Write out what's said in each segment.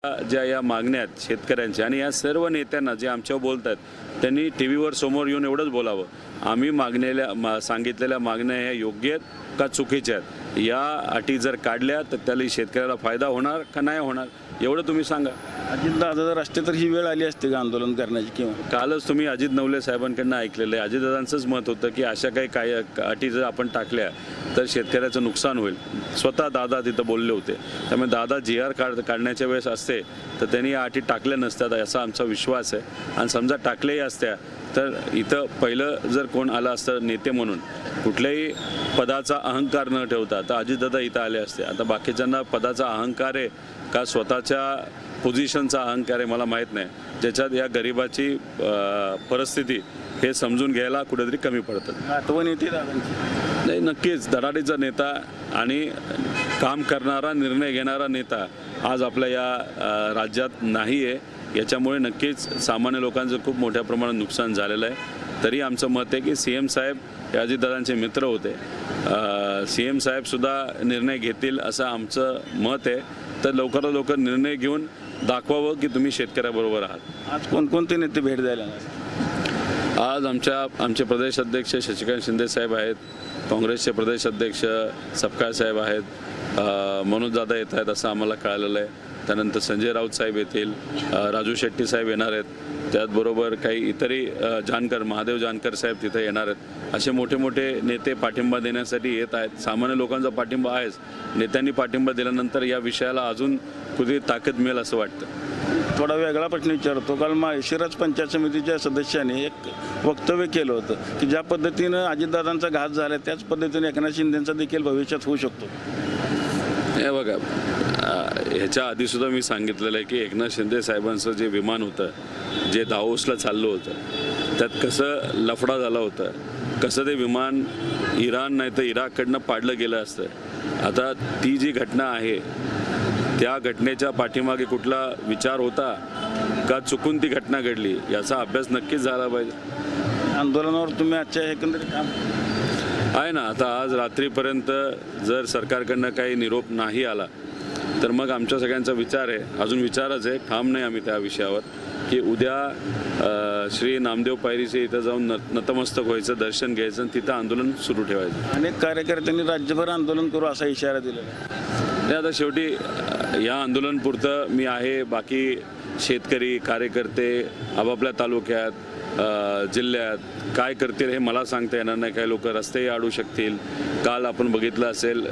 ज्या या मागण्या आहेत शेतकऱ्यांच्या आणि या सर्व नेत्यांना जे आमच्यावर बोलत आहेत त्यांनी टी व्हीवर समोर येऊन एवढंच बोलावं, आम्ही सांगितलेल्या मागण्या ह्या योग्य आहेत का चुकीच्या आहेत, या अटी जर काढल्या तर त्याला शेतकऱ्याला फायदा होणार का नाही होणार एवढं तुम्ही सांगा. अजितदादा जर असते तर ही वेळ आली असते का आंदोलन करण्याची? किंवा कालच तुम्ही अजित नवले साहेबांकडनं ऐकलेलं आहे, अजितदादांचंच मत होतं की अशा काही अटी जर आपण टाकल्या तर शेतकऱ्याचं नुकसान होईल. स्वतः दादा तिथं बोलले होते. त्यामुळे दादा जी आर काढण्याच्या वेळेस असते तर त्यांनी या अटी टाकल्या नसतात असा आमचा विश्वास आहे. आणि समजा टाकल्याही असत्या तर इथं पहिलं जर कोण आलं असतं नेते म्हणून कुठल्याही पदाचा अहंकार न ठेवता तर अजितदादा इथं आले असते. आता बाकीच्यांना पदाचा अहंकार आहे का स्वतःच्या पोझिशनचा अहंकार आहे मला माहीत नाही, ज्याच्यात या गरिबाची परिस्थिती हे समजून घ्यायला कुठेतरी कमी पडतं. आठवण येते दादांची? नाही, नक्कीच धडाडीचा नेता आणि काम करणारा निर्णय घेणारा नेता आज आपल्या या राज्यात नाही आहे. याच्यामुळे नक्कीच सामान्य लोकांचं खूप मोठ्या प्रमाणात नुकसान झालेलं आहे. तरी आमचं मत आहे की CM साहेब हे अजितदादांचे मित्र होते. CM साहेबसुद्धा निर्णय घेतील असं आमचं मत आहे. तर लवकरात लवकर निर्णय घेऊन दाखवावं की तुम्ही शेतकऱ्याबरोबर आहात. आज कोणकोणते नेते भेट द्यायला? आज आमचे प्रदेश अध्यक्ष शशिकांत शिंदे साहेब आहेत, काँग्रेसचे प्रदेश अध्यक्ष सपकाळ साहेब आहेत, मनोज दादा येत आहेत असं आम्हाला कळालेलं आहे. त्यानंतर संजय राऊत साहेब येतील, राजू शेट्टी साहेब येणार आहेत, त्याचबरोबर काही इतरही महादेव जानकर साहेब तिथे येणार आहेत. असे मोठे मोठे नेते पाठिंबा देण्यासाठी येत आहेत. सामान्य लोकांचा पाठिंबा आहेच, नेत्यांनी पाठिंबा दिल्यानंतर या विषयाला अजून कुठे ताकद मिळेल असं वाटतं. थोडा वेगळा प्रश्न विचारतो. काल शिराज पंचायत समितीच्या सदस्यांनी एक वक्तव्य केलं होतं की ज्या पद्धतीनं अजितदादांचा घात झाला त्याच पद्धतीने एकनाथ शिंदेंचा देखील भविष्यात होऊ शकतो. हे बघा, ह्याच्या आधीसुद्धा मी सांगितलेलं आहे की एकनाथ शिंदे साहेबांचं जे विमान होतं, जे दावोसला चाललं होतं, त्यात कसं लफडा झाला होता, कसं ते विमान इराण नाही तर इराककडनं पाडलं गेलं असतं. आता ती जी घटना आहे त्या घटनेच्या पाठीमागे कुठला विचार होता का चुकून ती घटना घडली याचा अभ्यास नक्कीच झाला पाहिजे. आंदोलनावर तुम्ही आजच्या एकंदरीत काम आहे ना. आता आज रात्रीपर्यंत जर सरकारकडनं काही निरोप नाही आला तर मग आमच्या सगळ्यांचा विचार आहे, अजून विचारच आहे, ठाम नाही आम्ही त्या विषयावर, की उद्या श्री नामदेव पायरीचे इथं जाऊन नतमस्तक व्हायचं, दर्शन घ्यायचं आणि तिथं आंदोलन सुरू ठेवायचं. अनेक कार्यकर्त्यांनी राज्यभर आंदोलन करू असा इशारा दिलेला आहे. आता शेवटी या आंदोलनपुरतं मी आहे, बाकी शेतकरी कार्यकर्ते आपापल्या तालुक्यात जिल्ह्यात काय करतील हे मला सांगता येणार नाही. काही लोक रस्तेही अडवू शकतील. काल आपण बघितलं असेल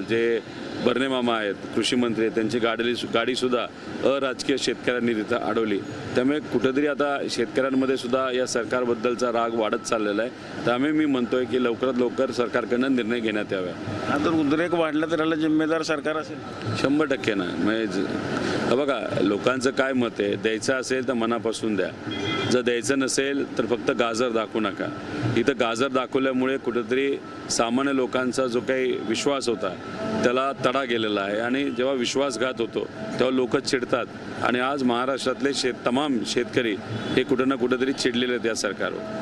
जे बर्ने मामा आहेत कृषी मंत्री, त्यांची गाडीसुद्धा अराजकीय शेतकऱ्यांनी तिथं अडवली. त्यामुळे कुठंतरी आता शेतकऱ्यांमध्ये सुद्धा या सरकारबद्दलचा राग वाढत चाललेला आहे. त्यामुळे मी म्हणतोय की लवकरात लवकर सरकारकडनं निर्णय घेण्यात यावा. आता उद्रेक वाढला तर याला जिम्मेदार सरकार असेल? 100% ना. म्हणजे बघा, लोकांचं काय मत आहे, द्यायचं असेल तर मनापासून द्या, जर द्यायचं नसेल तर फक्त गाजर दाखवू नका. इथं गाजर दाखवल्यामुळे कुठंतरी सामान्य लोकांचा जो काही विश्वास होता त्याला तडा गेलेला आहे. आणि जेव्हा विश्वासघात होतो तेव्हा लोक चिडतात. आणि आज महाराष्ट्रातले तमाम शेतकरी हे कुठं ना कुठंतरी चिडलेले आहेत या सरकारवर.